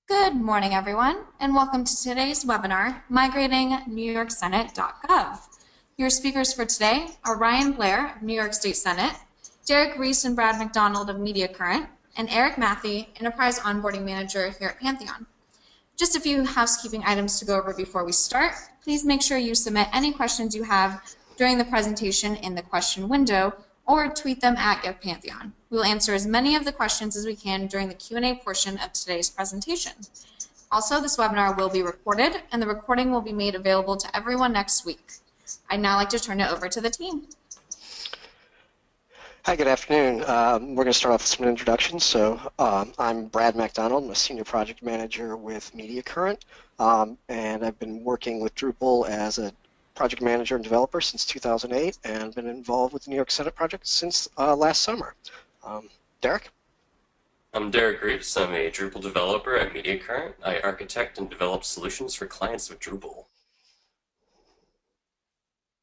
Good morning, everyone, and welcome to today's webinar, Migrating NYSenategov. Your speakers for today are Ryan Blair of New York State Senate, Derek Reese and Brad MacDonald of Mediacurrent, and Erik Mathy, Enterprise Onboarding Manager here at Pantheon. Just a few housekeeping items to go over before we start. Please make sure you submit any questions you have during the presentation in the question window or tweet them at GetPantheon. We will answer as many of the questions as we can during the Q&A portion of today's presentation. Also, this webinar will be recorded, and the recording will be made available to everyone next week. I'd now like to turn it over to the team. Hi, good afternoon. We're going to start off with some introductions. I'm Brad MacDonald. I'm a Senior Project Manager with Mediacurrent, and I've been working with Drupal as a project manager and developer since 2008, and been involved with the New York Senate project since last summer. Derek? I'm Derek Reese. I'm a Drupal developer at Mediacurrent. I architect and develop solutions for clients with Drupal.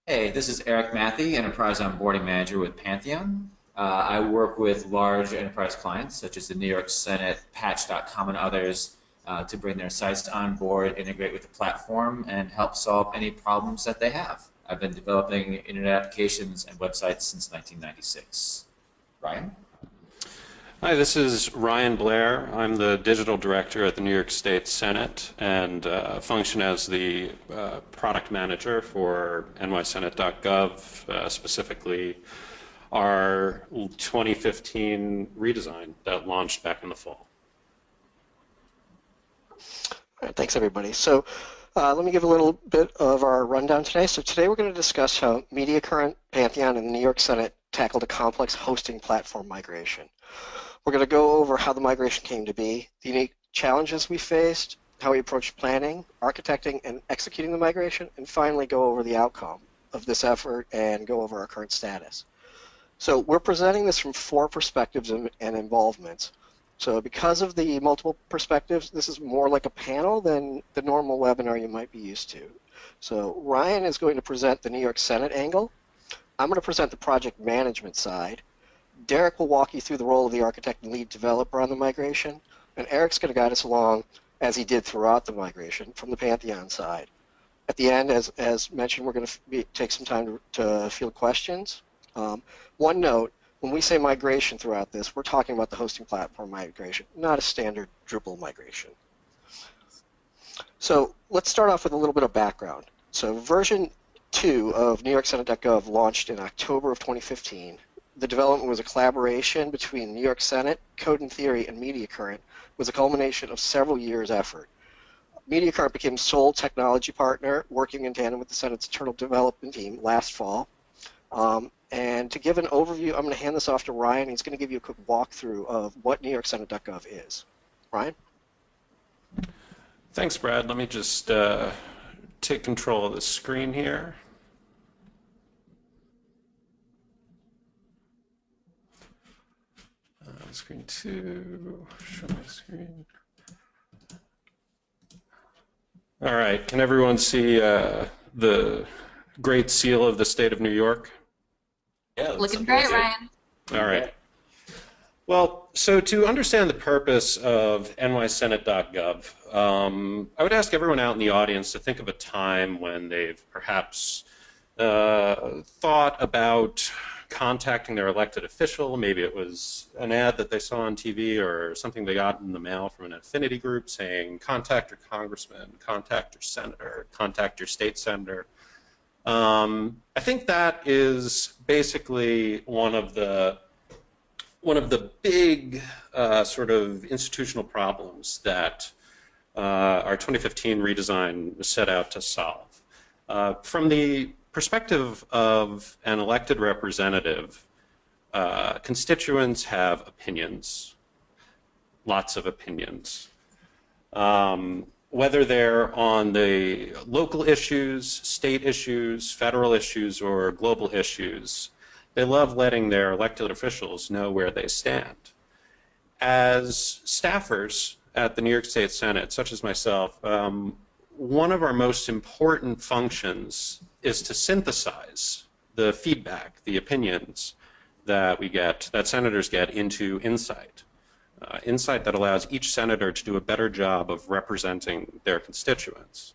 Hey, this is Erik Mathy, Enterprise Onboarding Manager with Pantheon. I work with large enterprise clients such as the New York Senate, Patch.com, and others to bring their sites on board, integrate with the platform, and help solve any problems that they have. I've been developing internet applications and websites since 1996. Ryan? Hi, this is Ryan Blair. I'm the Digital Director at the New York State Senate and function as the Product Manager for NYSenategov, specifically our 2015 redesign that launched back in the fall. All right, thanks, everybody. So let me give a little bit of our rundown today. So today we're going to discuss how Mediacurrent, Pantheon, and the New York Senate tackled a complex hosting platform migration. We're going to go over how the migration came to be, the unique challenges we faced, how we approached planning, architecting, and executing the migration, and finally go over the outcome of this effort and go over our current status. So we're presenting this from 4 perspectives and involvements. So because of the multiple perspectives, this is more like a panel than the normal webinar you might be used to. So Ryan is going to present the New York Senate angle. I'm going to present the project management side. Derek will walk you through the role of the architect and lead developer on the migration. And Erik's going to guide us along, as he did throughout the migration, from the Pantheon side. At the end, as mentioned, we're going to take some time to field questions. One note, when we say migration throughout this, we're talking about the hosting platform migration, not a standard Drupal migration. So let's start off with a little bit of background. So version 2 of NYSenategov launched in October of 2015. The development was a collaboration between New York Senate, Code and Theory, and Mediacurrent. It was a culmination of several years' effort. Mediacurrent became sole technology partner, working in tandem with the Senate's internal development team last fall. And to give an overview, I'm going to hand this off to Ryan. He's going to give you a quick walkthrough of what NYSenategov is. Ryan? Thanks, Brad. Let me just take control of the screen here. Screen 2, show my screen. All right, can everyone see the Great Seal of the State of New York? Yeah, Looking great, Ryan. All right. Well, so to understand the purpose of NYSenategov, I would ask everyone out in the audience to think of a time when they've perhaps thought about contacting their elected official. Maybe it was an ad that they saw on TV or something they got in the mail from an affinity group saying, contact your congressman, contact your senator, contact your state senator. I think that is basically one of the big sort of institutional problems that our 2015 redesign set out to solve. From the perspective of an elected representative, constituents have opinions, lots of opinions. Whether they're on the local issues, state issues, federal issues, or global issues, they love letting their elected officials know where they stand. As staffers at the New York State Senate, such as myself, one of our most important functions is to synthesize the feedback, the opinions that we get, that senators get, into insight. insight that allows each senator to do a better job of representing their constituents.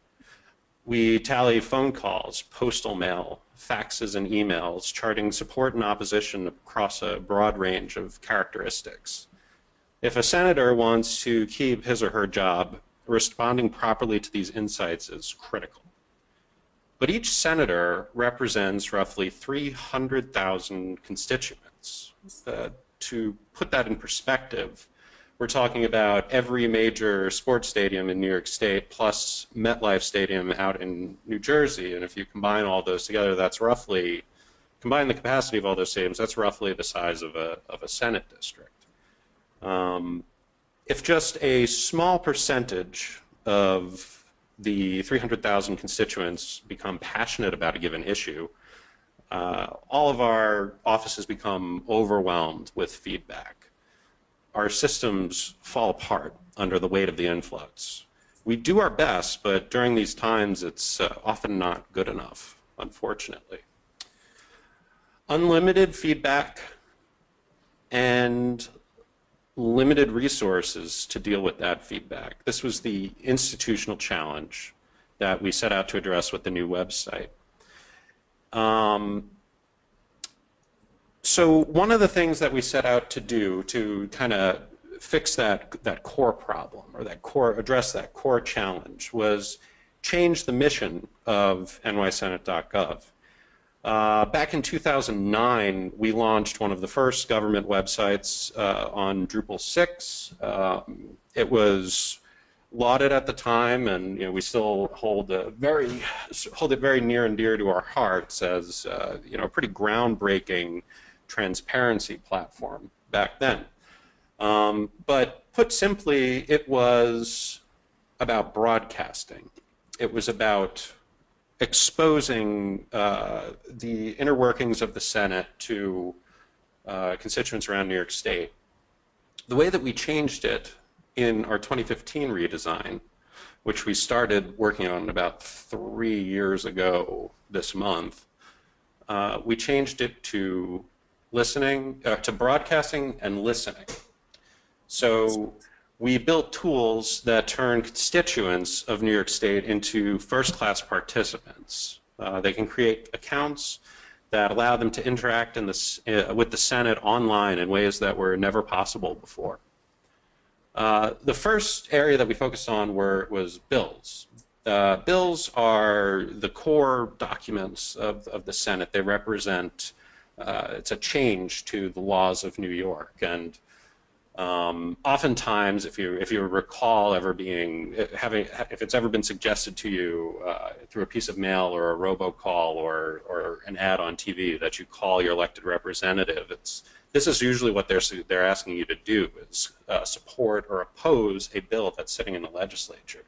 We tally phone calls, postal mail, faxes, and emails, charting support and opposition across a broad range of characteristics. If a senator wants to keep his or her job, responding properly to these insights is critical. But each senator represents roughly 300,000 constituents. To put that in perspective, we're talking about every major sports stadium in New York State plus MetLife Stadium out in New Jersey. And if you combine all those together, that's roughly, combine the capacity of all those stadiums, that's roughly the size of a Senate district. If just a small percentage of the 300,000 constituents become passionate about a given issue, all of our offices become overwhelmed with feedback. Our systems fall apart under the weight of the influx. We do our best, but during these times it's often not good enough, unfortunately. Unlimited feedback and limited resources to deal with that feedback. This was the institutional challenge that we set out to address with the new website. So one of the things that we set out to do to kind of fix that core problem, or address that core challenge, was change the mission of NYSenategov. Back in 2009, we launched one of the first government websites on Drupal 6. It was lauded at the time, and we still hold it very near and dear to our hearts as a pretty groundbreaking transparency platform back then. But put simply, it was about broadcasting. It was about exposing the inner workings of the Senate to constituents around New York State. The way that we changed it in our 2015 redesign, which we started working on about 3 years ago this month, we changed it to broadcasting and listening. So we built tools that turn constituents of New York State into first-class participants. They can create accounts that allow them to interact with the Senate online in ways that were never possible before. The first area that we focused on was bills. Bills are the core documents of the Senate. They represent, it's a change to the laws of New York. And oftentimes, if you recall if it's ever been suggested to you through a piece of mail or a robocall or an ad on TV that you call your elected representative, this is usually what they're asking you to do, is support or oppose a bill that's sitting in the legislature.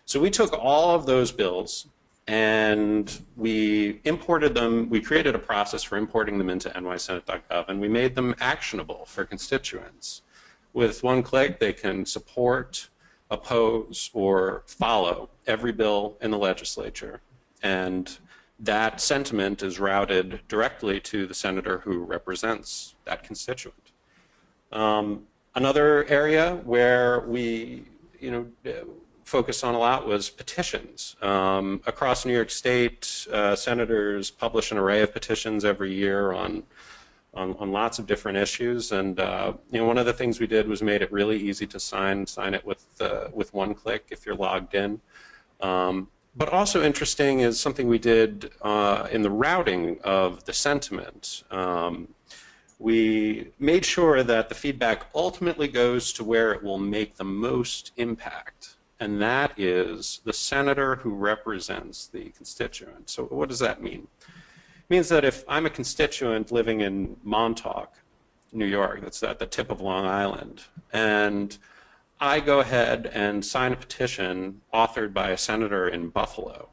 So we took all of those bills and we imported them. We created a process for importing them into NYSenategov, and we made them actionable for constituents. With one click, they can support, oppose, or follow every bill in the legislature, and that sentiment is routed directly to the senator who represents that constituent. Another area where we focused on a lot was petitions. Across New York State, senators publish an array of petitions every year on lots of different issues, and one of the things we did was made it really easy to sign it with one click if you're logged in. But also interesting is something we did in the routing of the sentiment. We made sure that the feedback ultimately goes to where it will make the most impact, and that is the senator who represents the constituent. So what does that mean? It means that if I'm a constituent living in Montauk, New York, that's at the tip of Long Island, and I go ahead and sign a petition authored by a senator in Buffalo,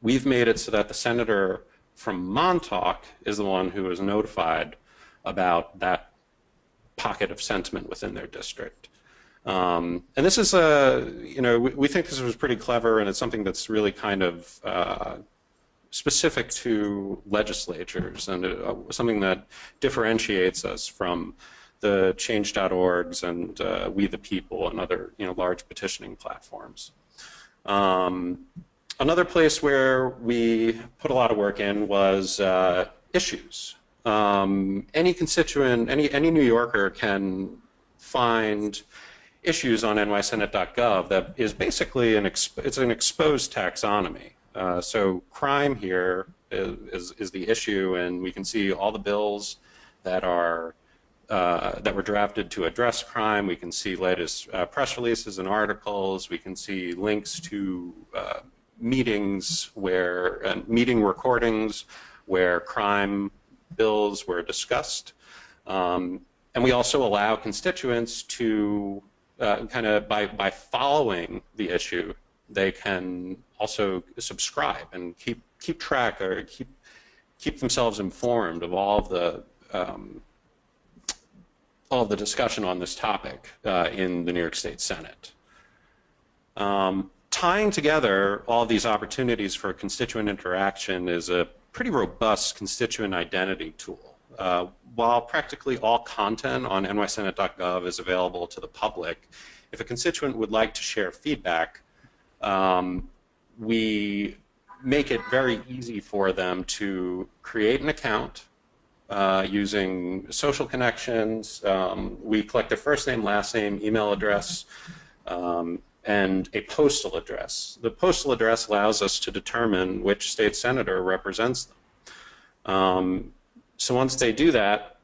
we've made it so that the senator from Montauk is the one who is notified about that pocket of sentiment within their district. And this is we think this was pretty clever, and it's something that's really kind of specific to legislatures, and something that differentiates us from the change.orgs and We the People and other large petitioning platforms. Another place where we put a lot of work in was issues. Any constituent, any New Yorker can find issues on NYSenategov that is basically it's an exposed taxonomy. So crime here is the issue, and we can see all the bills that are that were drafted to address crime. We can see latest press releases and articles. We can see links to meetings and meeting recordings where crime bills were discussed. And we also allow constituents to kind of by following the issue, they can also subscribe and keep track or keep themselves informed of all of the discussion on this topic in the New York State Senate. Tying together all of these opportunities for constituent interaction is a pretty robust constituent identity tool. While practically all content on NYSenategov is available to the public, if a constituent would like to share feedback, we make it very easy for them to create an account using social connections. We collect their first name, last name, email address, and a postal address. The postal address allows us to determine which state senator represents them. So once they do that,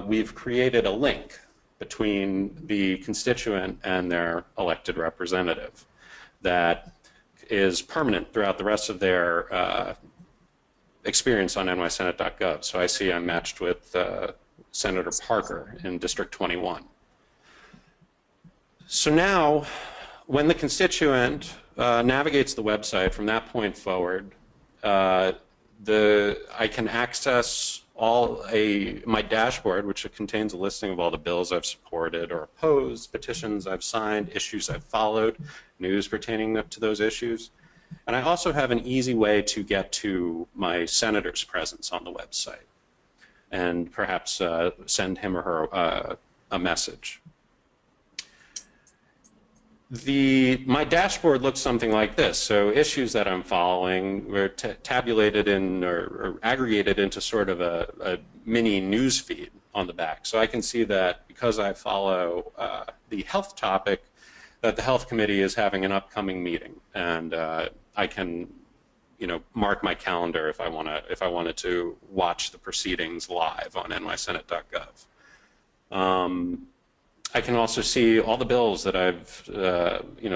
we've created a link between the constituent and their elected representative that is permanent throughout the rest of their experience on NYSenategov. So I see I'm matched with Senator Parker in District 21. So now, when the constituent navigates the website from that point forward, I can access my dashboard, which contains a listing of all the bills I've supported or opposed, petitions I've signed, issues I've followed, news pertaining to those issues. And I also have an easy way to get to my senator's presence on the website and perhaps send him or her a message. My dashboard looks something like this. So issues that I'm following were tabulated in or aggregated into sort of a mini news feed on the back. So I can see that because I follow the health topic, that the health committee is having an upcoming meeting, and I can, mark my calendar if I wanted to watch the proceedings live on NYSenategov. I can also see all the bills that I've,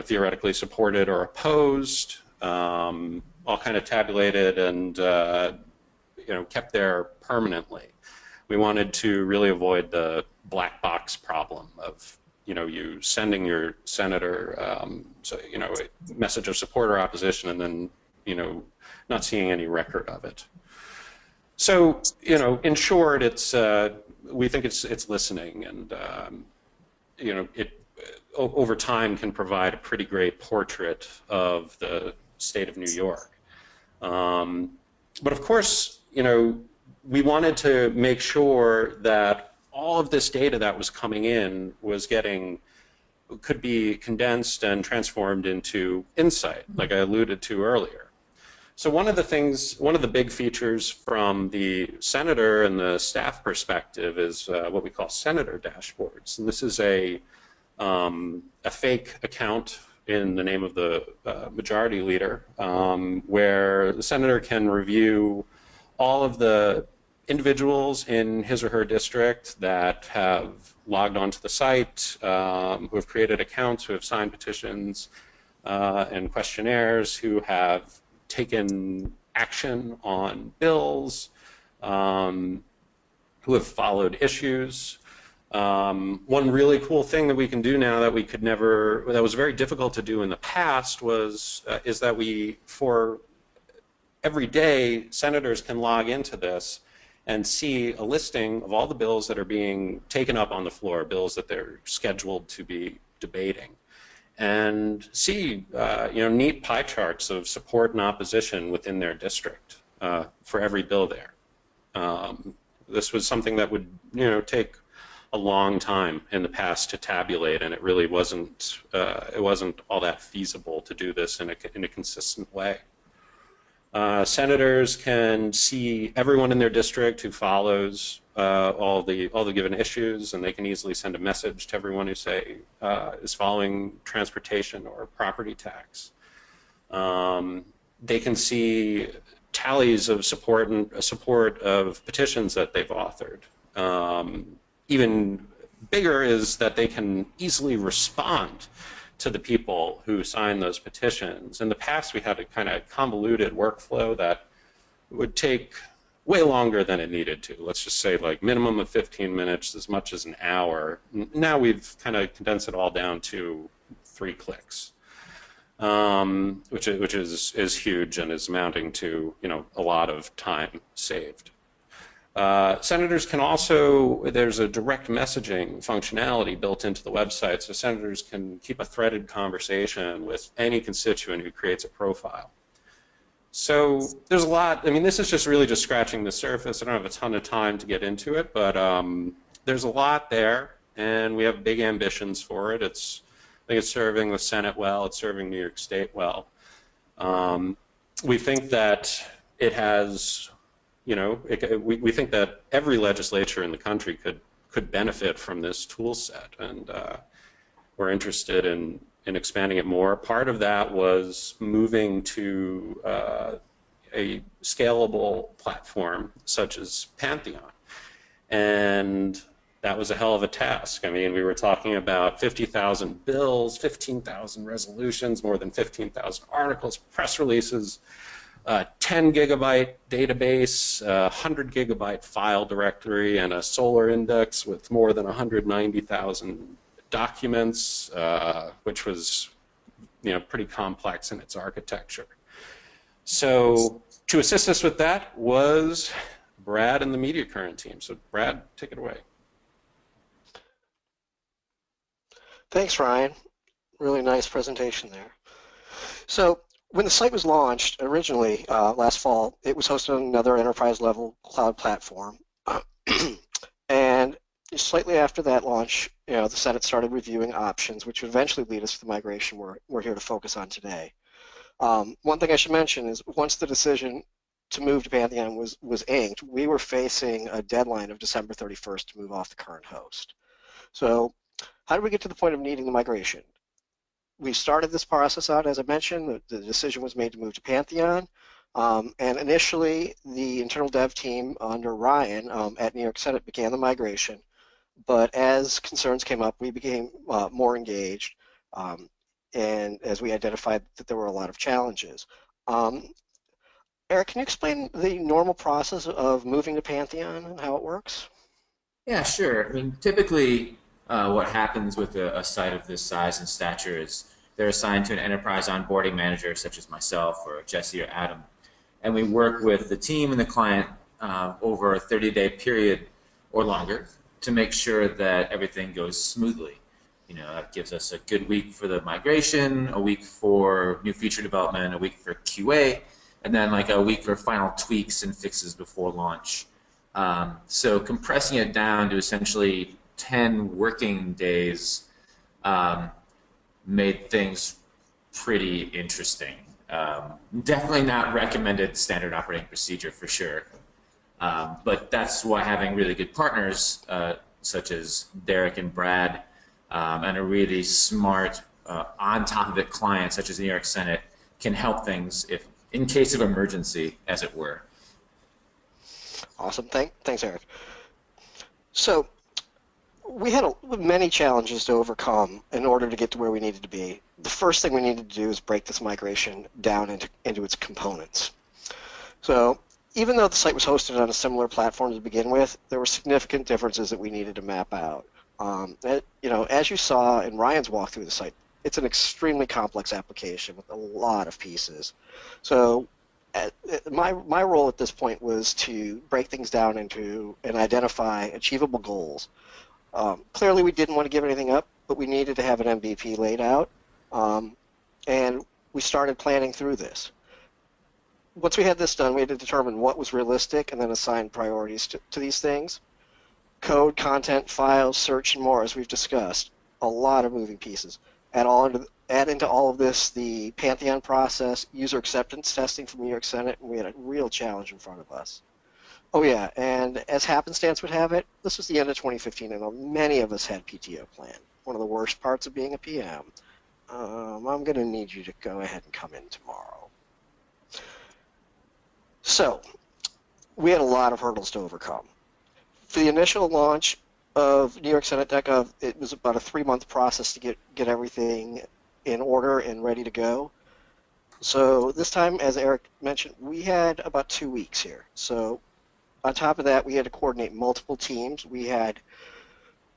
theoretically supported or opposed, all kind of tabulated and, kept there permanently. We wanted to really avoid the black box problem of, you sending your senator, a message of support or opposition and then, not seeing any record of it. So, in short, we think it's listening, and it over time can provide a pretty great portrait of the state of New York. But of course, we wanted to make sure that all of this data that was coming in could be condensed and transformed into insight, like I alluded to earlier. So one of the big features from the senator and the staff perspective is what we call senator dashboards. And this is a fake account in the name of the majority leader, where the senator can review all of the individuals in his or her district that have logged onto the site, who have created accounts, who have signed petitions and questionnaires, who have taken action on bills, who have followed issues. One really cool thing that we can do now that that was very difficult to do in the past is that for every day, senators can log into this and see a listing of all the bills that are being taken up on the floor, bills that they're scheduled to be debating, and see neat pie charts of support and opposition within their district for every bill there. This was something that would take a long time in the past to tabulate, and it really wasn't all that feasible to do this in a consistent way. Senators can see everyone in their district who follows all the given issues, and they can easily send a message to everyone who is following transportation or property tax. They can see tallies of support of petitions that they've authored. Even bigger is that they can easily respond to the people who sign those petitions. In the past, we had a kind of convoluted workflow that would take way longer than it needed to. Let's just say like minimum of 15 minutes, as much as an hour. Now we've kind of condensed it all down to 3 clicks, which is huge and is amounting to, you know, a lot of time saved. Senators can also, there's a direct messaging functionality built into the website, so senators can keep a threaded conversation with any constituent who creates a profile. So there's a lot. I mean, this is really just scratching the surface. I don't have a ton of time to get into it, but there's a lot there, and we have big ambitions for it. I think it's serving the Senate well. It's serving New York State well. We think that it has, you know, we think that every legislature in the country could benefit from this tool set, and we're interested in expanding it more. Part of that was moving to a scalable platform such as Pantheon, and that was a hell of a task. I mean, we were talking about 50,000 bills, 15,000 resolutions, more than 15,000 articles, press releases, 10 gigabyte database, 100 gigabyte file directory, and a Solar index with more than 190,000 documents, which was, you know, pretty complex in its architecture. So to assist us with that was Brad and the Mediacurrent team. So Brad, take it away. Thanks, Ryan. Really nice presentation there. So when the site was launched originally last fall, it was hosted on another enterprise-level cloud platform. And slightly after that launch, you know, the Senate started reviewing options, which would eventually lead us to the migration we're here to focus on today. One thing I should mention is once the decision to move to Pantheon was inked, we were facing a deadline of December 31st to move off the current host. So how did we get to the point of needing the migration? We started this process out, as I mentioned, the decision was made to move to Pantheon, and initially the internal dev team under Ryan at New York Senate began the migration, but as concerns came up, we became more engaged, and as we identified that there were a lot of challenges. Erik, can you explain the normal process of moving to Pantheon and how it works? Yeah, sure. I mean, typically what happens with a site of this size and stature is they're assigned to an enterprise onboarding manager such as myself or Jesse or Adam, and we work with the team and the client over a 30-day period or longer to make sure that everything goes smoothly. You know, that gives us a good week for the migration, a week for new feature development, a week for QA, and then like a week for final tweaks and fixes before launch. So compressing it down to essentially 10 working days made things pretty interesting. Definitely not recommended standard operating procedure for sure. But that's why having really good partners such as Derek and Brad and a really smart on top of it client such as the New York Senate can help things in case of emergency, as it were. Awesome. Thanks, Erik. So we had many challenges to overcome in order to get to where we needed to be. The first thing we needed to do is break this migration down into its components. So even though the site was hosted on a similar platform to begin with, there were significant differences that we needed to map out. You know, as you saw in Ryan's walkthrough of the site, it's an extremely complex application with a lot of pieces. So my role at this point was to break things down into and identify achievable goals. Clearly, we didn't want to give anything up, but we needed to have an MVP laid out, and we started planning through this. Once we had this done, we had to determine what was realistic and then assign priorities to these things. code, content, files, search, and more, as we've discussed. A lot of moving pieces. Add into all of this the Pantheon process, user acceptance testing from New York Senate, and we had a real challenge in front of us. Oh yeah, and as happenstance would have it, this was the end of 2015, and many of us had PTO planned. One of the worst parts of being a PM. I'm going to need you to go ahead and come in tomorrow. So, we had a lot of hurdles to overcome. For the initial launch of NYSenategov, it was about a 3-month process to get everything in order and ready to go. So this time, as Erik mentioned, we had about 2 weeks here. So on top of that, we had to coordinate multiple teams. We had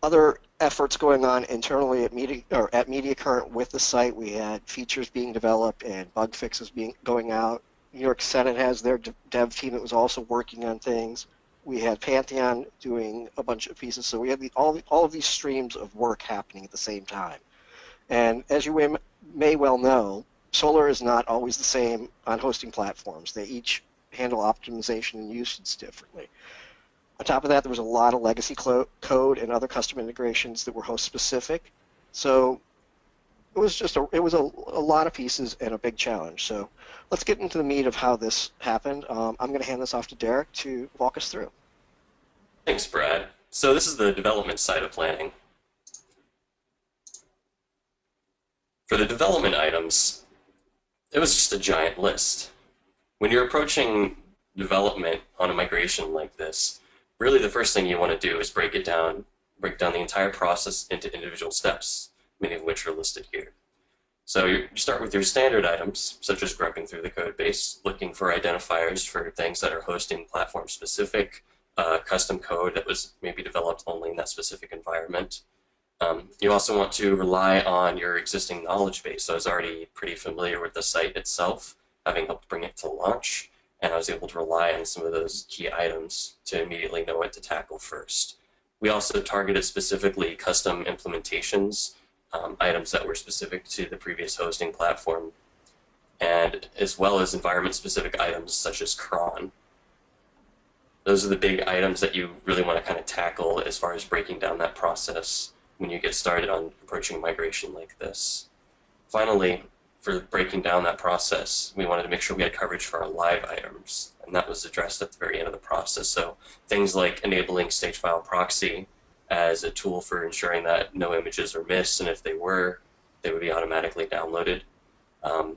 other efforts going on internally at Mediacurrent with the site. We had features being developed and bug fixes going out. New York Senate has their dev team that was also working on things. We had Pantheon doing a bunch of pieces. So we had all of these streams of work happening at the same time. And as you may well know, Solar is not always the same on hosting platforms. They each handle optimization and usage differently. On top of that, there was a lot of legacy code and other custom integrations that were host specific. So it was a lot of pieces and a big challenge. So let's get into the meat of how this happened. I'm going to hand this off to Derek to walk us through. Thanks, Brad. So this is the development side of planning. For the development items, it was just a giant list. When you're approaching development on a migration like this, really the first thing you want to do is break down the entire process into individual steps, many of which are listed here. So you start with your standard items, such as groping through the code base, looking for identifiers for things that are hosting platform specific, custom code that was maybe developed only in that specific environment. You also want to rely on your existing knowledge base. So I was already pretty familiar with the site itself, having helped bring it to launch, and I was able to rely on some of those key items to immediately know what to tackle first. We also targeted specifically custom implementations, items that were specific to the previous hosting platform, and as well as environment-specific items such as cron. Those are the big items that you really want to kind of tackle as far as breaking down that process when you get started on approaching migration like this. Finally, for breaking down that process, we wanted to make sure we had coverage for our live items, and that was addressed at the very end of the process. So things like enabling stage file proxy as a tool for ensuring that no images are missed, and if they were, they would be automatically downloaded.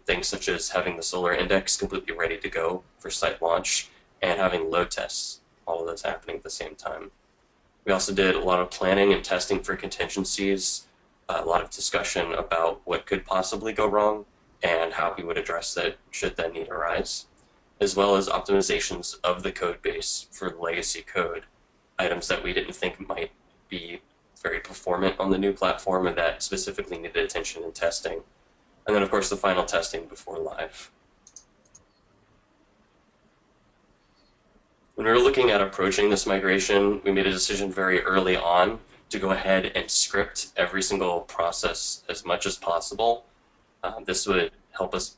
Things such as having the Solar index completely ready to go for site launch, and having load tests, all of those happening at the same time. We also did a lot of planning and testing for contingencies, a lot of discussion about what could possibly go wrong and how we would address that should that need arise, as well as optimizations of the code base for legacy code, items that we didn't think might be very performant on the new platform and that specifically needed attention and testing. And then, of course, the final testing before live. When we were looking at approaching this migration, we made a decision very early on to go ahead and script every single process as much as possible. This would help us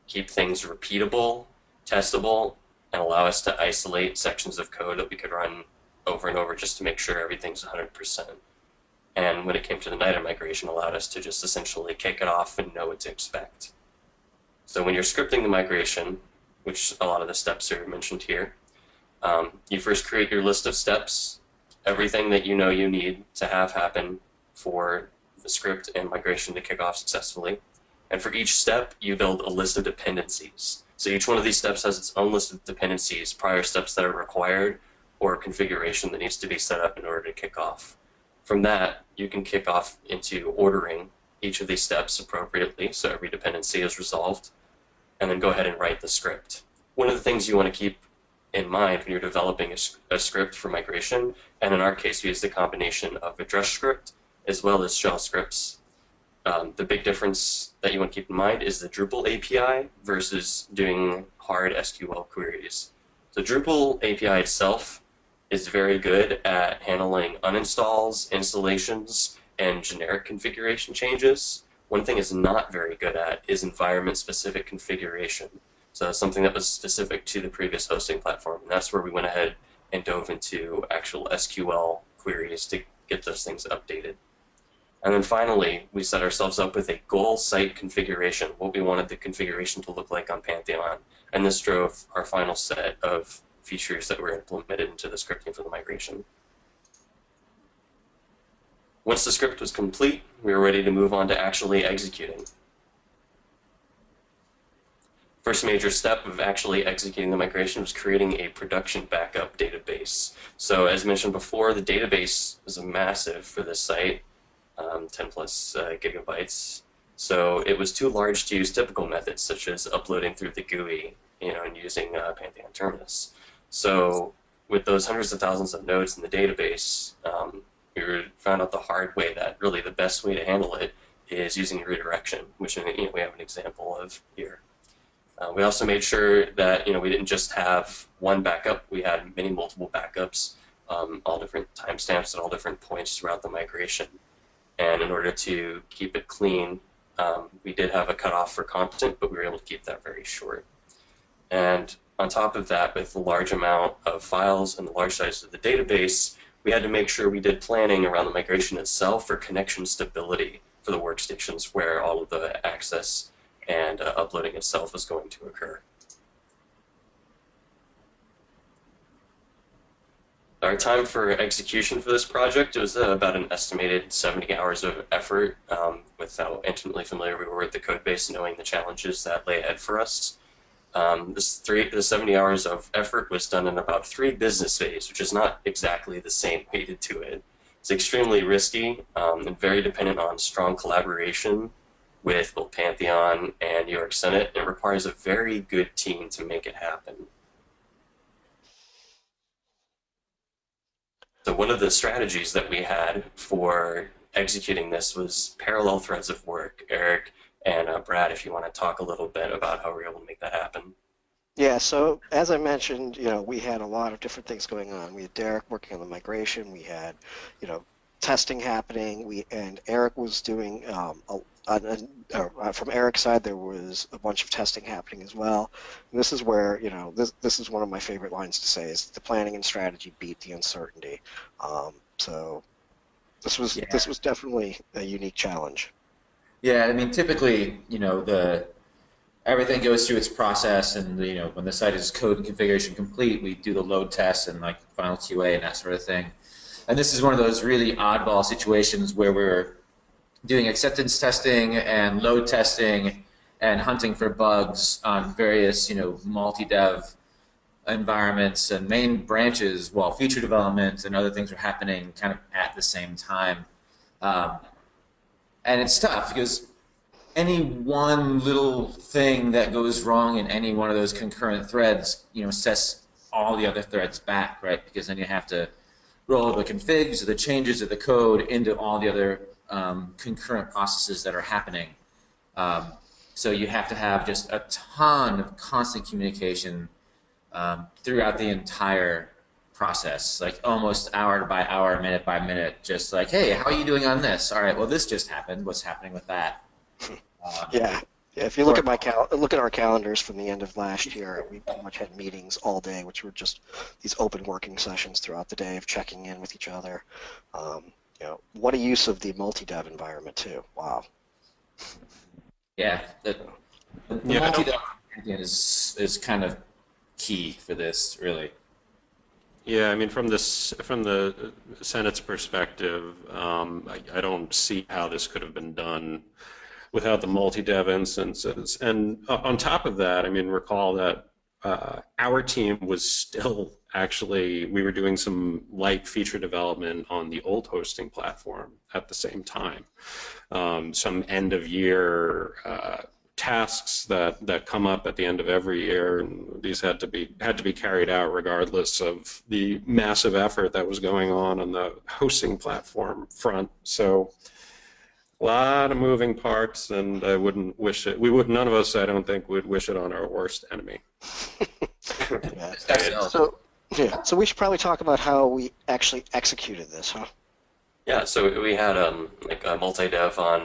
keep things repeatable, testable, and allow us to isolate sections of code that we could run over and over just to make sure everything's 100%. And when it came to the NIDA migration, allowed us to just essentially kick it off and know what to expect. So when you're scripting the migration, which a lot of the steps are mentioned here, you first create your list of steps, everything that you know you need to have happen for the script and migration to kick off successfully. And for each step, you build a list of dependencies. So each one of these steps has its own list of dependencies, prior steps that are required, or configuration that needs to be set up in order to kick off. From that, you can kick off into ordering each of these steps appropriately, so every dependency is resolved, and then go ahead and write the script. One of the things you want to keep in mind when you're developing a script for migration, and in our case we used a combination of address script as well as shell scripts. The big difference that you want to keep in mind is the Drupal API versus doing hard SQL queries. The Drupal API itself is very good at handling uninstalls, installations, and generic configuration changes. One thing it's not very good at is environment-specific configuration. So that's something that was specific to the previous hosting platform, and that's where we went ahead and dove into actual SQL queries to get those things updated. And then finally, we set ourselves up with a goal site configuration, what we wanted the configuration to look like on Pantheon. And this drove our final set of features that were implemented into the scripting for the migration. Once the script was complete, we were ready to move on to actually executing. First major step of actually executing the migration was creating a production backup database. So as mentioned before, the database is massive for this site, 10 plus gigabytes. So it was too large to use typical methods such as uploading through the GUI, and using Pantheon Terminus. So with those hundreds of thousands of nodes in the database, we found out the hard way that really the best way to handle it is using redirection, which we have an example of here. We also made sure that we didn't just have one backup; we had multiple backups, all different timestamps at all different points throughout the migration. And in order to keep it clean, we did have a cutoff for content, but we were able to keep that very short. And on top of that, with the large amount of files and the large size of the database, we had to make sure we did planning around the migration itself for connection stability for the workstations where all of the access and uploading itself was going to occur. Our time for execution for this project was about an estimated 70 hours of effort. With how intimately familiar we were with the code base, knowing the challenges that lay ahead for us. The 70 hours of effort was done in about 3 business days, which is not exactly the same weighted to it. It's extremely risky and very dependent on strong collaboration with both Pantheon and New York Senate. It requires a very good team to make it happen. So one of the strategies that we had for executing this was parallel threads of work. Erik and Brad, if you want to talk a little bit about how we were able to make that happen. Yeah, so as I mentioned, we had a lot of different things going on. We had Derek working on the migration. We had, testing happening. And Erik was doing, from Erik's side, there was a bunch of testing happening as well. And this is where, this is one of my favorite lines to say is the planning and strategy beat the uncertainty. So this was definitely a unique challenge. Yeah, I mean, typically, everything goes through its process, and when the site is code and configuration complete, we do the load tests and like final QA and that sort of thing. And this is one of those really oddball situations where we're doing acceptance testing and load testing and hunting for bugs on various, multi-dev environments and main branches, while feature development and other things are happening kind of at the same time. And it's tough because any one little thing that goes wrong in any one of those concurrent threads, sets all the other threads back, right? Because then you have to roll the configs or the changes of the code into all the other concurrent processes that are happening. So you have to have just a ton of constant communication throughout the entire process, like almost hour by hour, minute by minute, just like, hey, how are you doing on this? All right, well, this just happened. What's happening with that? Yeah. If you look at our calendars from the end of last year, we pretty much had meetings all day, which were just these open working sessions throughout the day of checking in with each other. What a use of the multi-dev environment too. Wow. Yeah, the multi-dev is kind of key for this, really. Yeah, I mean, from the Senate's perspective, I don't see how this could have been done without the multi-dev instances. And on top of that, I mean, recall that our team was still actually, we were doing some light feature development on the old hosting platform at the same time. Some end-of-year tasks that come up at the end of every year, and these had to be carried out regardless of the massive effort that was going on the hosting platform front. So a lot of moving parts, and I wouldn't wish it. None of us, I don't think, would wish it on our worst enemy. So we should probably talk about how we actually executed this, huh? Yeah, so we had like a multi-dev on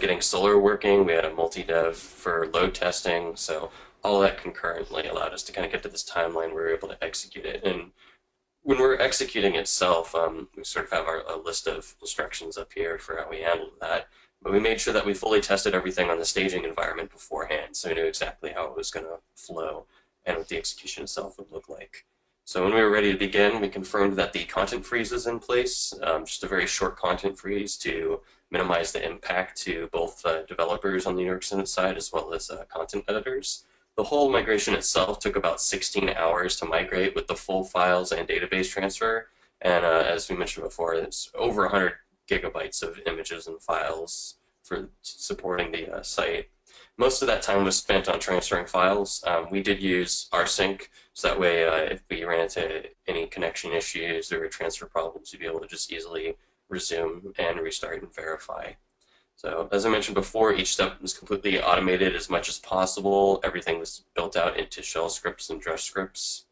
getting solar working. We had a multi-dev for load testing. So all that concurrently allowed us to kind of get to this timeline where we were able to execute it. And when we're executing itself, we sort of have a list of instructions up here for how we handled that. But we made sure that we fully tested everything on the staging environment beforehand, so we knew exactly how it was going to flow and what the execution itself would look like. So when we were ready to begin, we confirmed that the content freeze was in place, just a very short content freeze to minimize the impact to both developers on the New York Senate side as well as content editors. The whole migration itself took about 16 hours to migrate with the full files and database transfer. And as we mentioned before, it's over 100 gigabytes of images and files for supporting the site. Most of that time was spent on transferring files. We did use rsync, so that way if we ran into any connection issues or transfer problems, we'd be able to just easily resume and restart and verify. So as I mentioned before, each step was completely automated as much as possible. Everything was built out into shell scripts and drush scripts.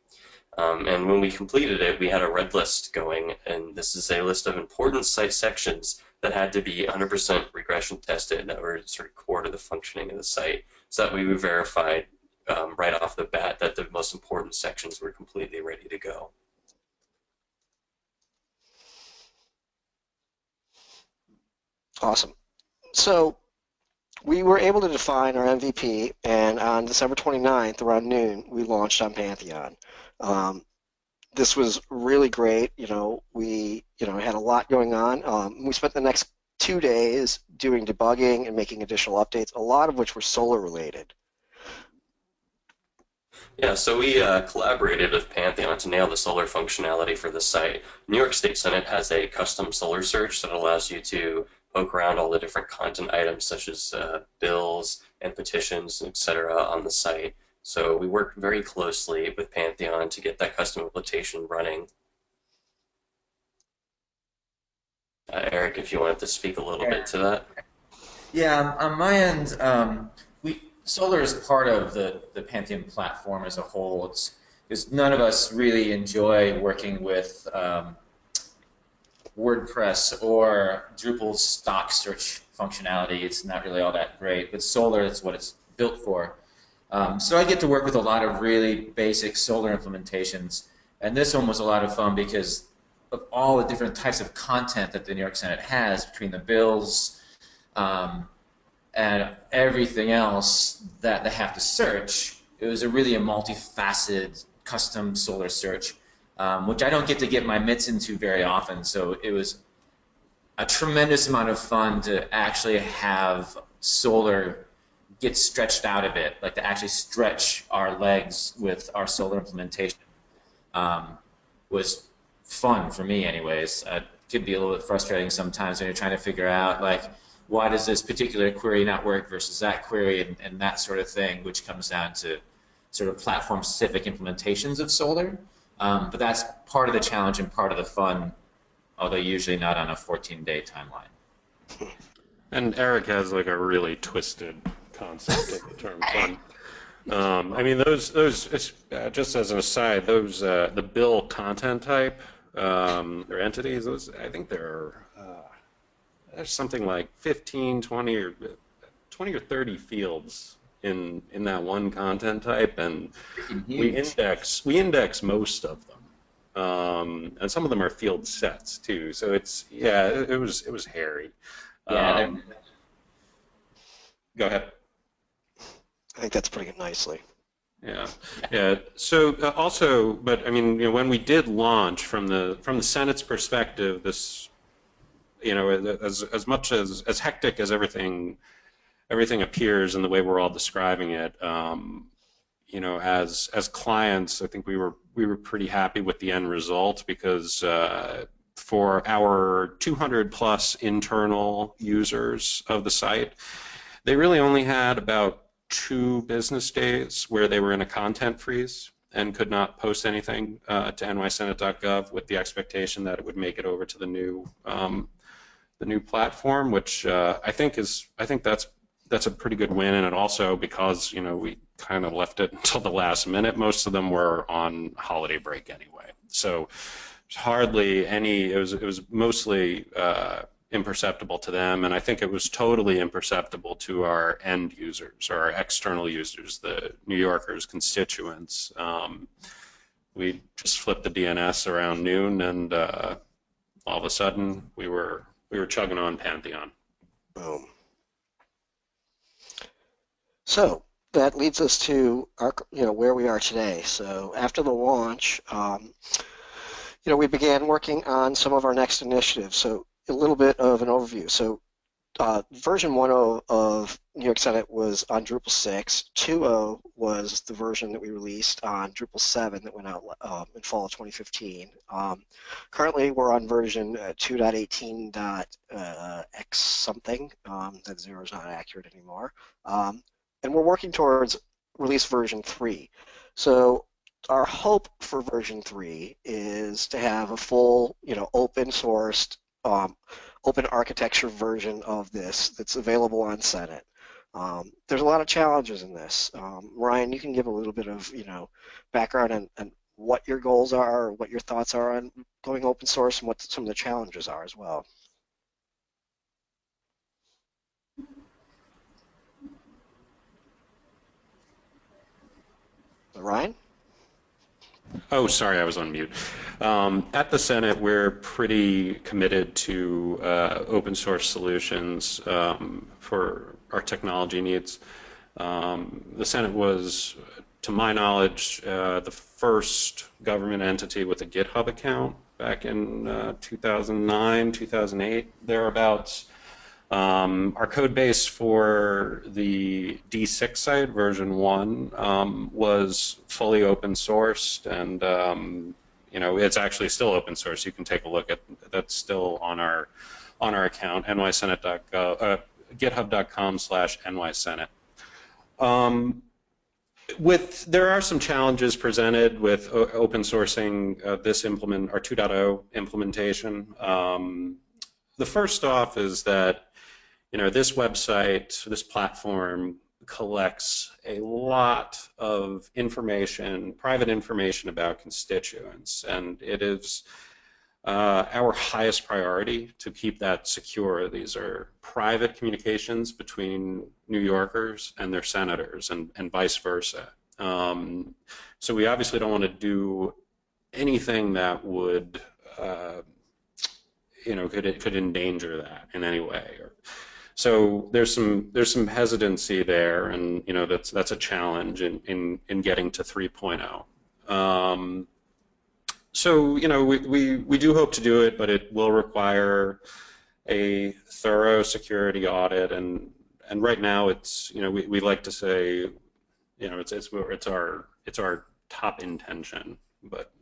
And when we completed it, we had a red list going, and this is a list of important site sections that had to be 100% regression tested that were sort of core to the functioning of the site, so that we verified right off the bat that the most important sections were completely ready to go. Awesome. So we were able to define our MVP, and on December 29th, around noon, we launched on Pantheon. This was really great. We had a lot going on. We spent the next 2 days doing debugging and making additional updates, a lot of which were solar related. Yeah, so we collaborated with Pantheon to nail the solar functionality for the site. New York State Senate has a custom solar search that allows you to poke around all the different content items such as bills and petitions, etc. on the site. So we worked very closely with Pantheon to get that custom implementation running. Erik, if you wanted to speak a little bit to that. Yeah, on my end, Solar is part of the Pantheon platform as a whole. Because none of us really enjoy working with WordPress or Drupal's stock search functionality. It's not really all that great. But Solar is what it's built for. So I get to work with a lot of really basic Solar implementations. And this one was a lot of fun because of all the different types of content that the New York Senate has between the bills and everything else that they have to search. It was a multifaceted custom Solar search, which I don't get to get my mitts into very often. So it was a tremendous amount of fun to actually have Solar get stretched out a bit, like to actually stretch our legs with our Solar implementation. Was fun for me anyways. It could be a little bit frustrating sometimes when you're trying to figure out, like, why does this particular query not work versus that query and that sort of thing, which comes down to sort of platform-specific implementations of Solar. But that's part of the challenge and part of the fun, although usually not on a 14-day timeline. And Erik has like a really twisted concept of the term fun. I mean, those just as an aside, those the bill content type or entities, those I think there's something like 15, 20 or 30 fields in that one content type, and we index most of them, and some of them are field sets too. So it was hairy. Yeah. Go ahead. I think that's putting it nicely. Yeah. So also, but I mean, when we did launch from the Senate's perspective, this, as much as hectic as everything appears in the way we're all describing it, as clients, I think we were pretty happy with the end result because for our 200 plus internal users of the site, they really only had about 2 business days where they were in a content freeze and could not post anything to NYSenategov with the expectation that it would make it over to the new platform, which I think that's a pretty good win. And it also, because we kind of left it until the last minute, most of them were on holiday break anyway. So hardly any. It was mostly imperceptible to them, and I think it was totally imperceptible to our end users or our external users, the New Yorkers, constituents. we just flipped the DNS around noon, and all of a sudden we were chugging on Pantheon. Boom. So that leads us to our, where we are today. So after the launch, we began working on some of our next initiatives. So a little bit of an overview. So version 1.0 of New York Senate was on Drupal 6. 2.0 was the version that we released on Drupal 7 that went out in fall of 2015. Currently, we're on version 2.18.x something. That zero is not accurate anymore. And we're working towards release version 3. So our hope for version 3 is to have a full, open-sourced, open architecture version of this that's available on Senate. There's a lot of challenges in this. Ryan, you can give a little bit of, background on what your goals are, or what your thoughts are on going open source, and what some of the challenges are as well. Ryan? Oh, sorry, I was on mute. At the Senate, we're pretty committed to open source solutions for our technology needs. The Senate was, to my knowledge, the first government entity with a GitHub account back in 2009, 2008, thereabouts. Our code base for the D6 site, version 1, was fully open sourced, and it's actually still open source. You can take a look at that's still on our account, NYSenategov, github.com/NYSenate. There are some challenges presented with open sourcing this our 2.0 implementation. The first off is that this website, this platform collects a lot of information, private information about constituents, and it is our highest priority to keep that secure. These are private communications between New Yorkers and their senators, and vice versa. So we obviously don't want to do anything that would could endanger that in any way. So there's some hesitancy there, and that's a challenge in getting to 3.0. So we do hope to do it, but it will require a thorough security audit, and right now it's we like to say it's our top intention, but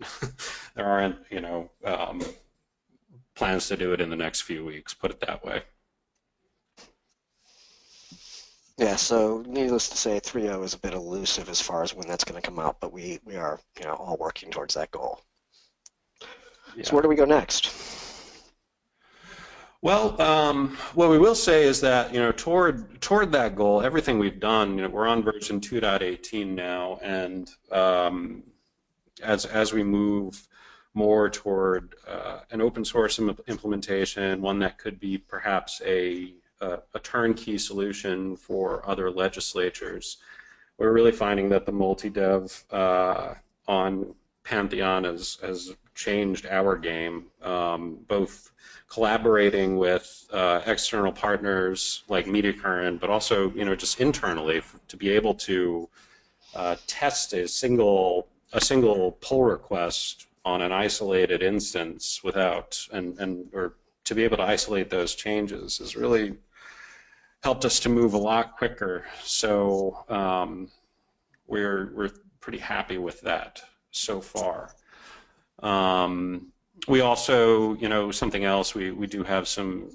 there aren't plans to do it in the next few weeks, put it that way. Yeah, so needless to say, 3.0 is a bit elusive as far as when that's going to come out, but we are all working towards that goal. Yeah. So where do we go next? Well, what we will say is that toward that goal, everything we've done, we're on version 2.18 now, and as we move more toward an open source implementation, one that could be perhaps a turnkey solution for other legislatures, we're really finding that the multi-dev on Pantheon has changed our game, both collaborating with external partners like Mediacurrent, but also just internally to be able to test a single pull request on an isolated instance without or to be able to isolate those changes has really helped us to move a lot quicker. So we're pretty happy with that so far. We also, something else, we do have some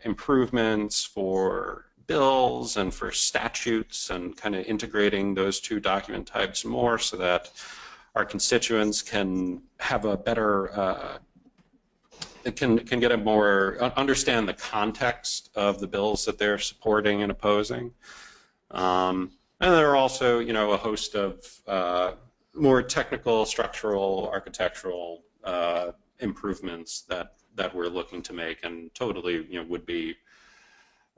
improvements for bills and for statutes, and kind of integrating those two document types more so that our constituents can have a better, can get a more, understand the context of the bills that they're supporting and opposing. And there are also, a host of more technical, structural, architectural improvements that we're looking to make, and totally, would be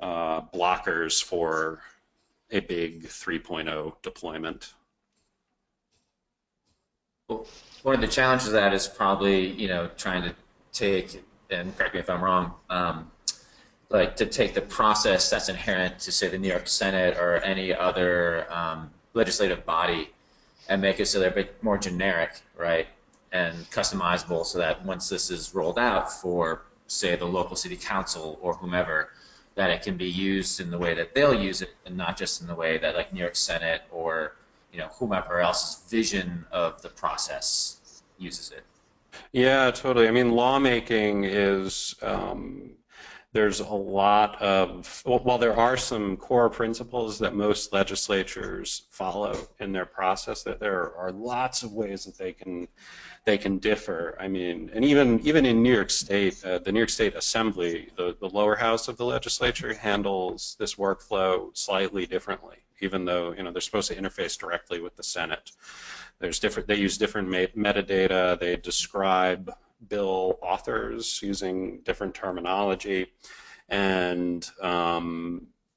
blockers for a big 3.0 deployment. Well, one of the challenges of that is probably, trying to take, and correct me if I'm wrong, like to take the process that's inherent to, say, the New York Senate or any other legislative body and make it so they're a bit more generic, right, and customizable, so that once this is rolled out for, say, the local city council or whomever, that it can be used in the way that they'll use it, and not just in the way that, like, New York Senate or whomever else's vision of the process uses it. Yeah, totally. I mean, lawmaking is, there's a lot of, while there are some core principles that most legislatures follow in their process, that there are lots of ways that they can differ. I mean, and even in New York State, the New York State Assembly, the lower house of the legislature, handles this workflow slightly differently, even though they're supposed to interface directly with the Senate. They use different metadata. They describe bill authors using different terminology, and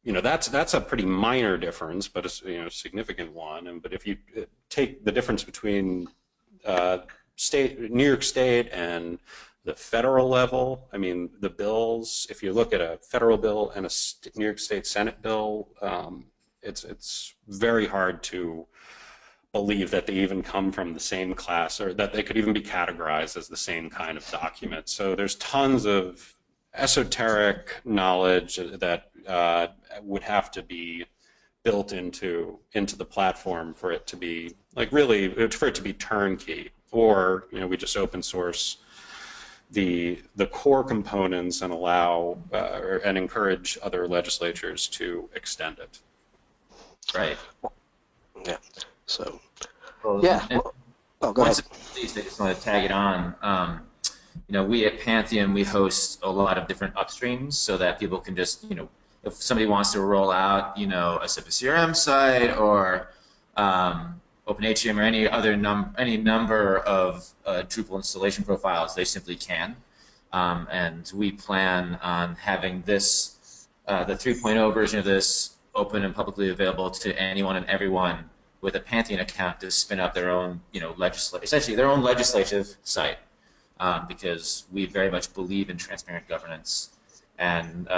that's a pretty minor difference, but it's a significant one. But if you take the difference between New York State and the federal level, I mean, the bills, if you look at a federal bill and a New York State Senate bill, it's very hard to believe that they even come from the same class, or that they could even be categorized as the same kind of document. So there's tons of esoteric knowledge that would have to be built into the platform for it to be, like, really, for it to be turnkey. Or we just open source the core components and allow and encourage other legislatures to extend it. Right. Yeah. So, well, yeah. Well, go ahead. I just want to tag it on. We at Pantheon, we host a lot of different upstreams so that people can just, if somebody wants to roll out, a CRM site or OpenHCM or any number of Drupal installation profiles, they simply can. And we plan on having this, the 3.0 version of this, open and publicly available to anyone and everyone with a Pantheon account to spin up their own, essentially their own legislative site, because we very much believe in transparent governance and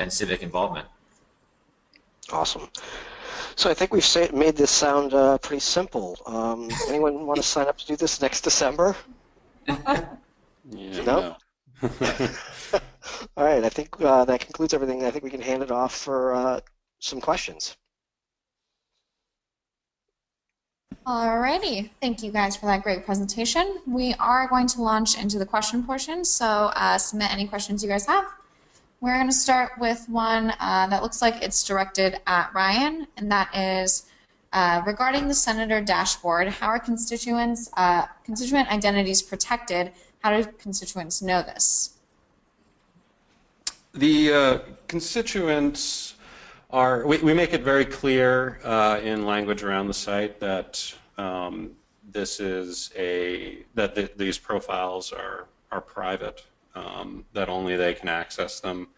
civic involvement. Awesome. So I think we've made this sound pretty simple. Anyone want to sign up to do this next December? No? All right, I think that concludes everything. I think we can hand it off for some questions. Alrighty, thank you guys for that great presentation. We are going to launch into the question portion, so submit any questions you guys have. We're going to start with one that looks like it's directed at Ryan, and that is regarding the Senator dashboard. How are constituent identities protected? How do constituents know this? The constituents are, we make it very clear in language around the site that this is these profiles are private, that only they can access them.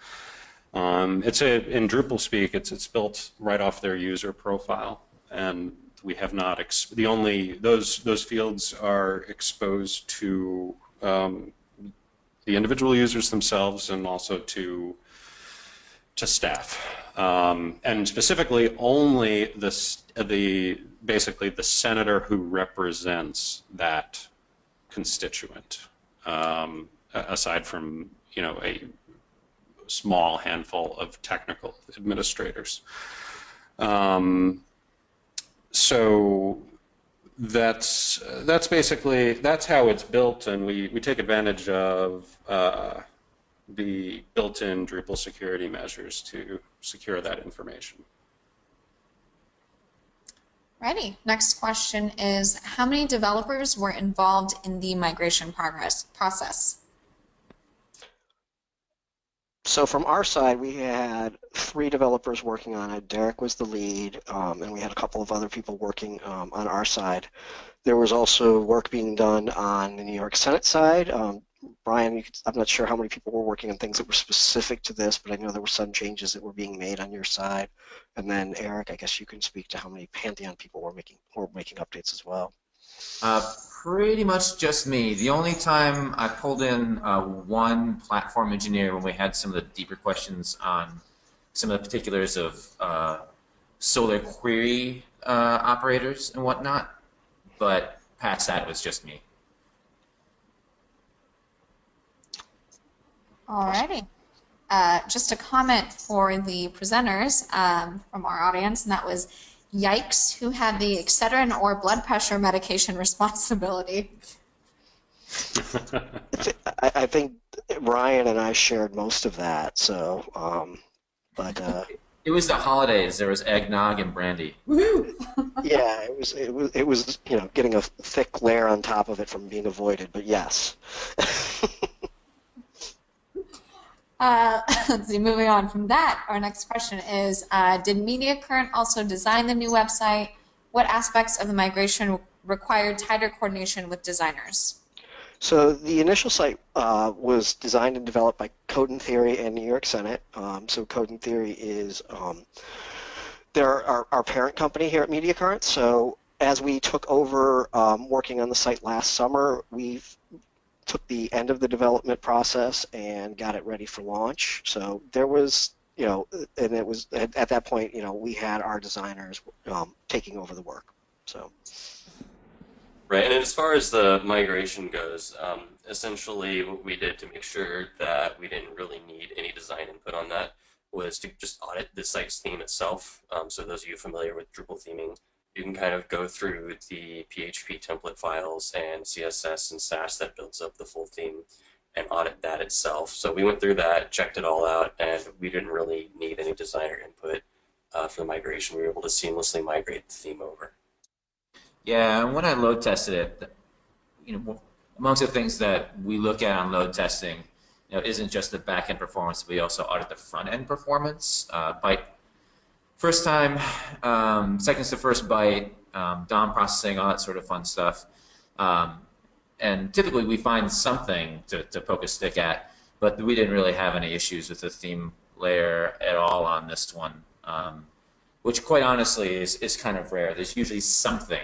In Drupal speak, it's built right off their user profile, and we have not those fields are exposed to the individual users themselves and also to staff, and specifically only basically the senator who represents that constituent, aside from a small handful of technical administrators. So that's how it's built, and we take advantage of the built-in Drupal security measures to secure that information. Righty. Next question is, how many developers were involved in the migration process? So from our side, we had 3 developers working on it. Derek was the lead, and we had a couple of other people working on our side. There was also work being done on the New York Senate side. Brian, I'm not sure how many people were working on things that were specific to this, but I know there were some changes that were being made on your side. And then Erik, I guess you can speak to how many Pantheon people were making updates as well. Pretty much just me. The only time I pulled in one platform engineer when we had some of the deeper questions on some of the particulars of Solar query operators and whatnot, but past that it was just me. Alrighty. Just a comment for the presenters from our audience, and that was, yikes, who had the Excedrin or blood pressure medication responsibility? I think Ryan and I shared most of that, so, It was the holidays. There was eggnog and brandy. Woohoo! yeah, it was getting a thick layer on top of it from being avoided, but yes. Let's see, moving on from that, our next question is, did Mediacurrent also design the new website? What aspects of the migration required tighter coordination with designers? So the initial site was designed and developed by Code and Theory and New York Senate. So Code and Theory is they're our parent company here at Mediacurrent. So as we took over working on the site last summer, we took the end of the development process and got it ready for launch. So there was, and it was at that point, we had our designers taking over the work. So. Right, and as far as the migration goes, essentially what we did to make sure that we didn't really need any design input on that was to just audit the site's theme itself. So those of you familiar with Drupal theming, you can kind of go through the PHP template files and CSS and Sass that builds up the full theme and audit that itself. So we went through that, checked it all out, and we didn't really need any designer input for the migration. We were able to seamlessly migrate the theme over. Yeah, and when I load tested it, amongst the things that we look at on load testing, isn't just the back-end performance, but we also audit the front-end performance. Byte first time, seconds to first byte, DOM processing, all that sort of fun stuff. And typically we find something to poke a stick at, but we didn't really have any issues with the theme layer at all on this one, which quite honestly is kind of rare. There's usually something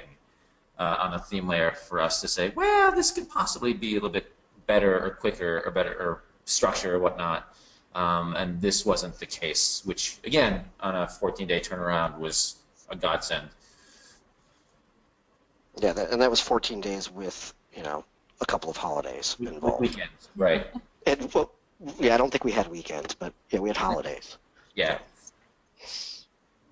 on the theme layer for us to say, well, this could possibly be a little bit better or quicker or better or structure or whatnot. And this wasn't the case, which again, on a 14-day turnaround was a godsend. Yeah, and that was 14 days with, a couple of holidays involved. Weekends, right. And, well, yeah, I don't think we had weekends, but yeah, we had holidays. Yeah.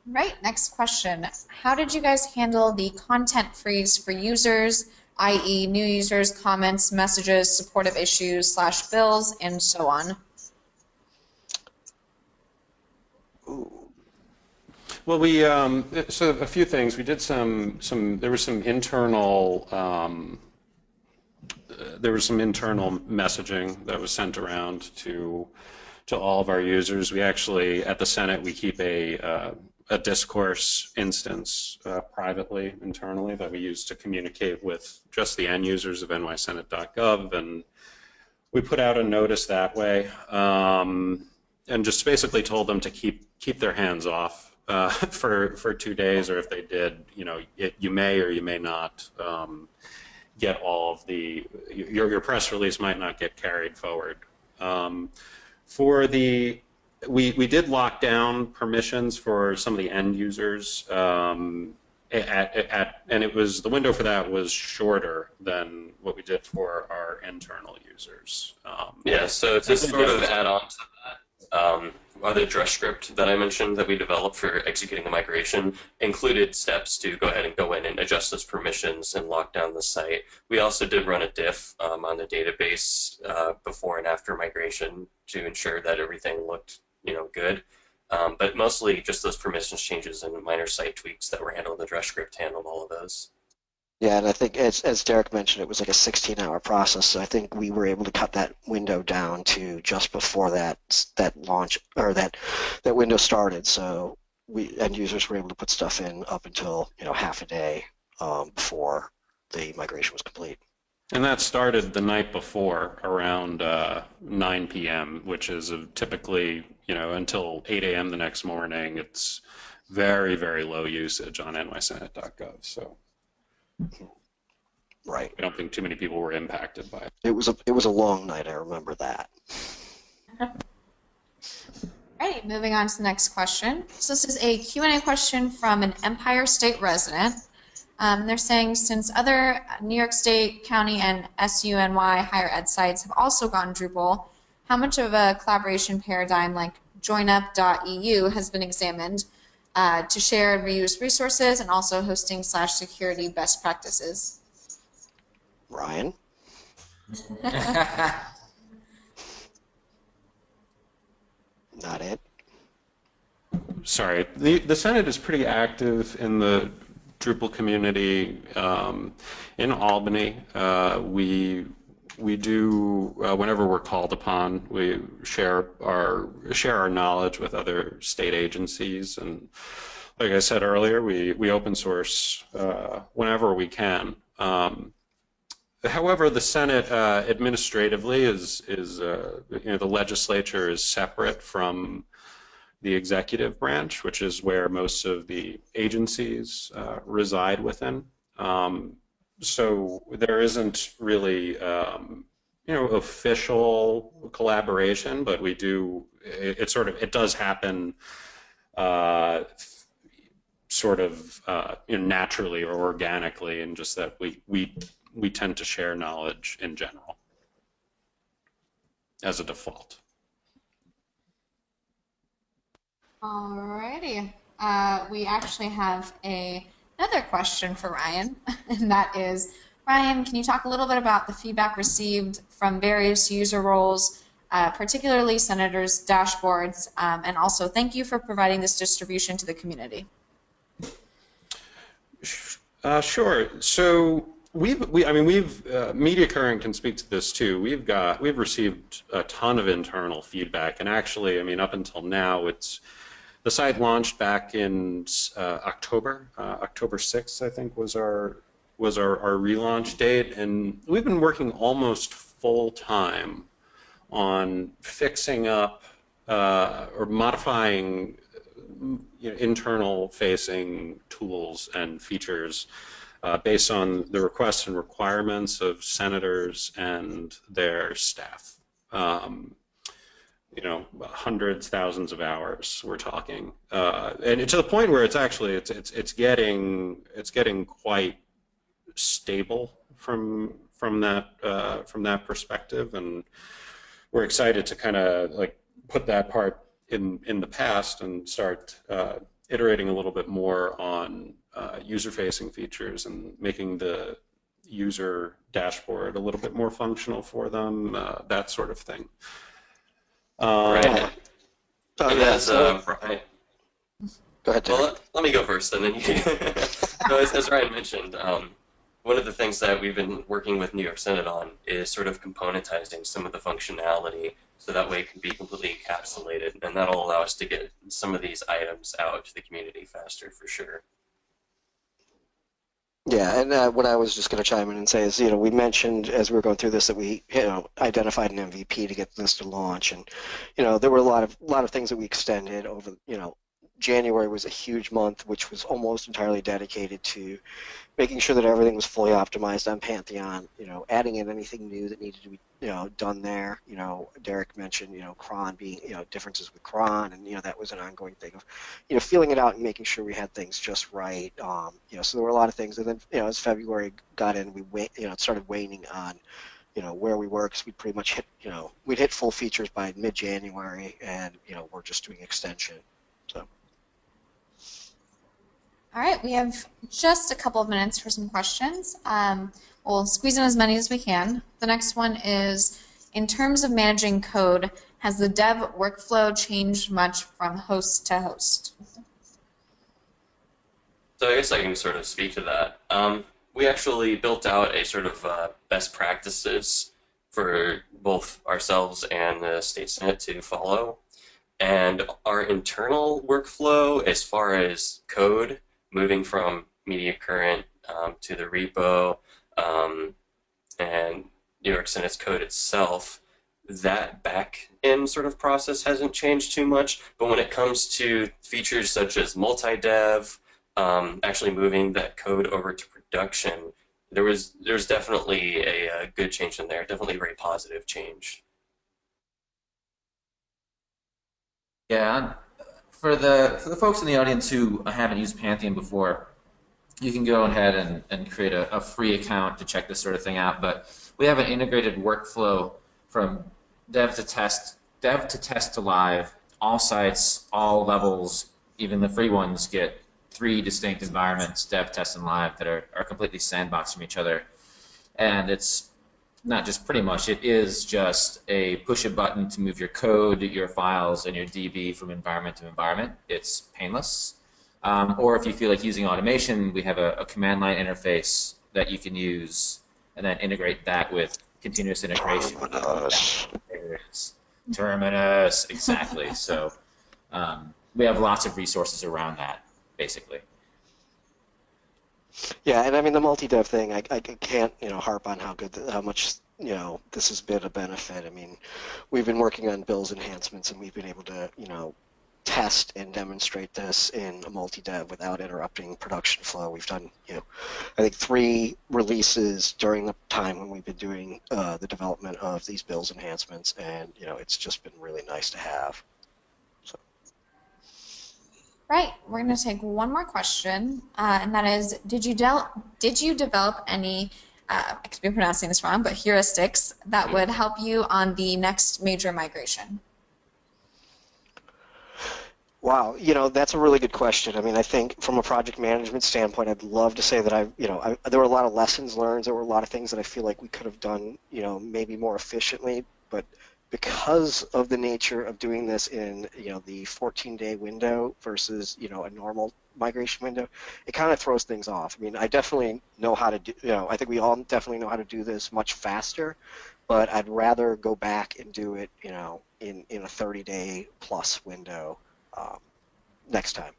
Right, next question. How did you guys handle the content freeze for users, i.e. new users, comments, messages, supportive issues, /bills, and so on? Ooh. Well, we so a few things. We did there was some internal messaging that was sent around to all of our users. We actually, at the Senate, we keep a discourse instance privately, internally, that we use to communicate with just the end users of NYSenategov, and we put out a notice that way, and just basically told them to keep their hands off for 2 days, or if they did, you may or you may not get all of your press release might not get carried forward. We did lock down permissions for some of the end users, and it was, the window for that was shorter than what we did for our internal users. Yeah, so to sort of add on to that, the dress script that I mentioned that we developed for executing the migration included steps to go ahead and go in and adjust those permissions and lock down the site. We also did run a diff on the database before and after migration to ensure that everything looked good. But mostly just those permissions changes and minor site tweaks that were handled. The dress script handled all of those. Yeah, and I think as Derek mentioned, it was like a 16-hour process. So I think we were able to cut that window down to just before that launch, or that window started. So end users were able to put stuff in up until half a day before the migration was complete. And that started the night before around 9 p.m., which is typically, until 8 a.m. the next morning. It's very, very low usage on NYSenategov. So. Right. I don't think too many people were impacted by it. It was a long night. I remember that. Alright, moving on to the next question. So this is a Q&A question from an Empire State resident. They're saying, since other New York State, county, and SUNY higher ed sites have also gone Drupal, how much of a collaboration paradigm like joinup.eu has been examined to share and reuse resources and also hosting/security best practices? Ryan? Not it. Sorry, the Senate is pretty active in the Drupal community in Albany. We do whenever we're called upon, we share our knowledge with other state agencies, and like I said earlier, we open source whenever we can. However, the Senate administratively is the legislature is separate from the executive branch, which is where most of the agencies reside within. So there isn't really official collaboration, but we do. It does happen naturally or organically, and just that we tend to share knowledge in general as a default. Alrighty. We actually have another question for Ryan, and that is, Ryan, can you talk a little bit about the feedback received from various user roles, particularly senators' dashboards, and also thank you for providing this distribution to the community. Sure. So Mediacurrent can speak to this too. We've received a ton of internal feedback, and actually, up until now, the site launched back in October 6th, I think, was our relaunch date, and we've been working almost full time on fixing up or modifying internal facing tools and features based on the requests and requirements of senators and their staff. Hundreds, thousands of hours we're talking, and to the point where it's getting quite stable from that perspective, and we're excited to kind of put that part in the past and start iterating a little bit more on user-facing features and making the user dashboard a little bit more functional for them, that sort of thing. Right. Brian. Go ahead, Derek. Well, let me go first, and then you can. So as Ryan mentioned, one of the things that we've been working with New York Senate on is sort of componentizing some of the functionality so that way it can be completely encapsulated, and that'll allow us to get some of these items out to the community faster, for sure. Yeah, and what I was just going to chime in and say is, we mentioned as we were going through this that we, identified an MVP to get this to launch, and, there were a lot of things that we extended over, January was a huge month, which was almost entirely dedicated to making sure that everything was fully optimized on Pantheon, adding in anything new that needed to be, done there. Derek mentioned, cron being, differences with cron, and, that was an ongoing thing of, feeling it out and making sure we had things just right. So there were a lot of things, and then, as February got in, it started waning on, where we were, because we pretty much hit, we'd hit full features by mid-January, and, we're just doing extension, so. All right, we have just a couple of minutes for some questions. We'll squeeze in as many as we can. The next one is, in terms of managing code, has the dev workflow changed much from host to host? So I guess I can sort of speak to that. We actually built out a sort of best practices for both ourselves and the state senate to follow. And our internal workflow, as far as code, moving from Mediacurrent to the repo and New York Senate's code itself, that back-end sort of process hasn't changed too much. But when it comes to features such as multi-dev, actually moving that code over to production, There's definitely a good change in there, definitely a very positive change. Yeah, for the folks in the audience who haven't used Pantheon before, you can go ahead and create a free account to check this sort of thing out. But we have an integrated workflow from dev to test to live. All sites, all levels, even the free ones, get 3 distinct environments, dev, test, and live, that are completely sandboxed from each other. And it's not just pretty much, it is just a push a button to move your code, your files, and your DB from environment to environment. It's painless. Or if you feel like using automation, we have a command line interface that you can use and then integrate that with continuous integration. Terminus, exactly. So we have lots of resources around that, basically. Yeah, and I mean the multi-dev thing, I can't harp on how good, how much this has been a benefit. I mean, we've been working on Bill's enhancements, and we've been able to test and demonstrate this in a multi-dev without interrupting production flow. We've done I think 3 releases during the time when we've been doing the development of these Bill's enhancements, and it's just been really nice to have. So. Right, we're going to take one more question, and that is, did you develop any, I could be pronouncing this wrong, but heuristics that would help you on the next major migration? Wow, that's a really good question. I mean, I think from a project management standpoint, I'd love to say that there were a lot of lessons learned. There were a lot of things that I feel like we could have done, maybe more efficiently, but because of the nature of doing this in, the 14-day window versus, a normal migration window, it kind of throws things off. I mean, I definitely know how to do, I think we all definitely know how to do this much faster, but I'd rather go back and do it, in a 30-day plus window next time.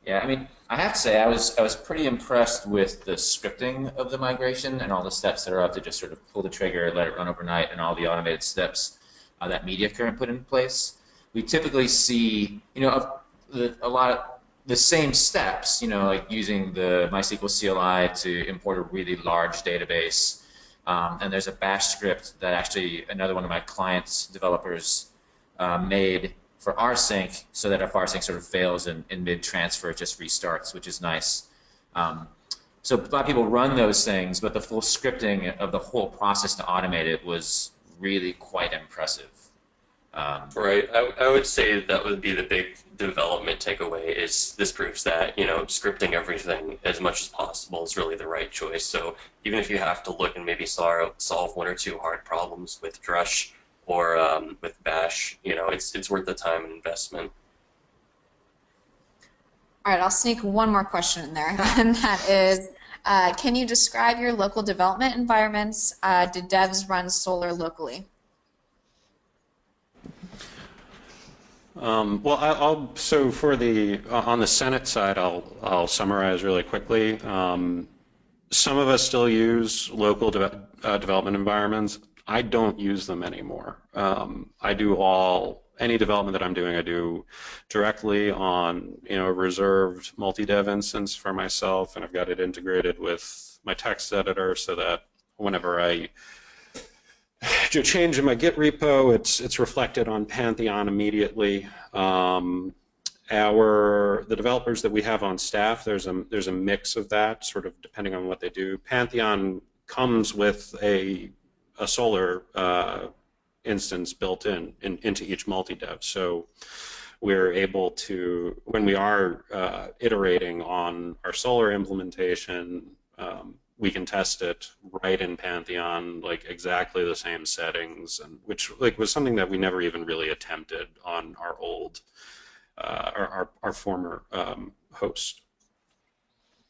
Yeah, I mean, I have to say I was pretty impressed with the scripting of the migration and all the steps that are up to just sort of pull the trigger, let it run overnight, and all the automated steps that Mediacurrent put in place. We typically see, a lot of the same steps, like using the MySQL CLI to import a really large database. And there's a bash script that actually another one of my clients' developers made for rsync, so that if rsync sort of fails in mid-transfer, it just restarts, which is nice. So a lot of people run those things, but the full scripting of the whole process to automate it was really quite impressive. Right. I would say that would be the big development takeaway, is this proves that, scripting everything as much as possible is really the right choice. So even if you have to look and maybe solve 1 or 2 hard problems with Drush or with Bash, it's worth the time and investment. All right, I'll sneak one more question in there, and that is, can you describe your local development environments? Did devs run Solr locally? Well, so for on the Senate side, I'll summarize really quickly. Some of us still use local development environments. I don't use them anymore. I do any development that I'm doing, I do directly on a reserved multi-dev instance for myself, and I've got it integrated with my text editor so that whenever I do a change in my Git repo, it's reflected on Pantheon immediately. The developers that we have on staff, there's a mix of that, sort of depending on what they do. Pantheon comes with a Solr instance built into each multi-dev. So we're able to, when we are iterating on our Solr implementation, we can test it right in Pantheon, like exactly the same settings, and which was something that we never even really attempted on our old, our former host.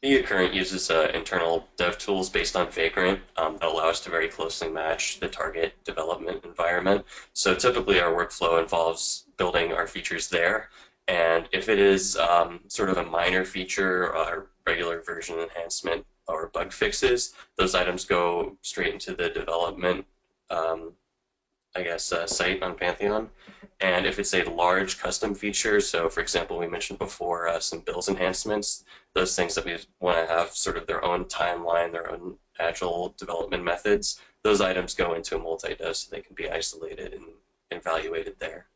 Mediacurrent uses internal dev tools based on Vagrant that allow us to very closely match the target development environment. So typically our workflow involves building our features there, and if it is sort of a minor feature or regular version enhancement or bug fixes, those items go straight into the development I guess, site on Pantheon. And if it's a large custom feature, so for example, we mentioned before some bills enhancements, those things that we want to have sort of their own timeline, their own agile development methods, those items go into a multi-dev so they can be isolated and evaluated there.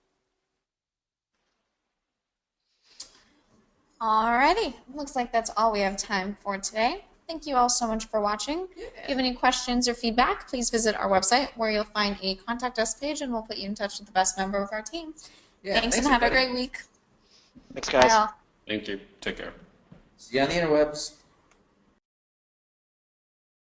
Alrighty, looks like that's all we have time for today. Thank you all so much for watching. If you have any questions or feedback, please visit our website where you'll find a contact us page and we'll put you in touch with the best member of our team. Thanks and have a great week. Thanks, guys. Bye all. Thank you. Take care. See you on the interwebs.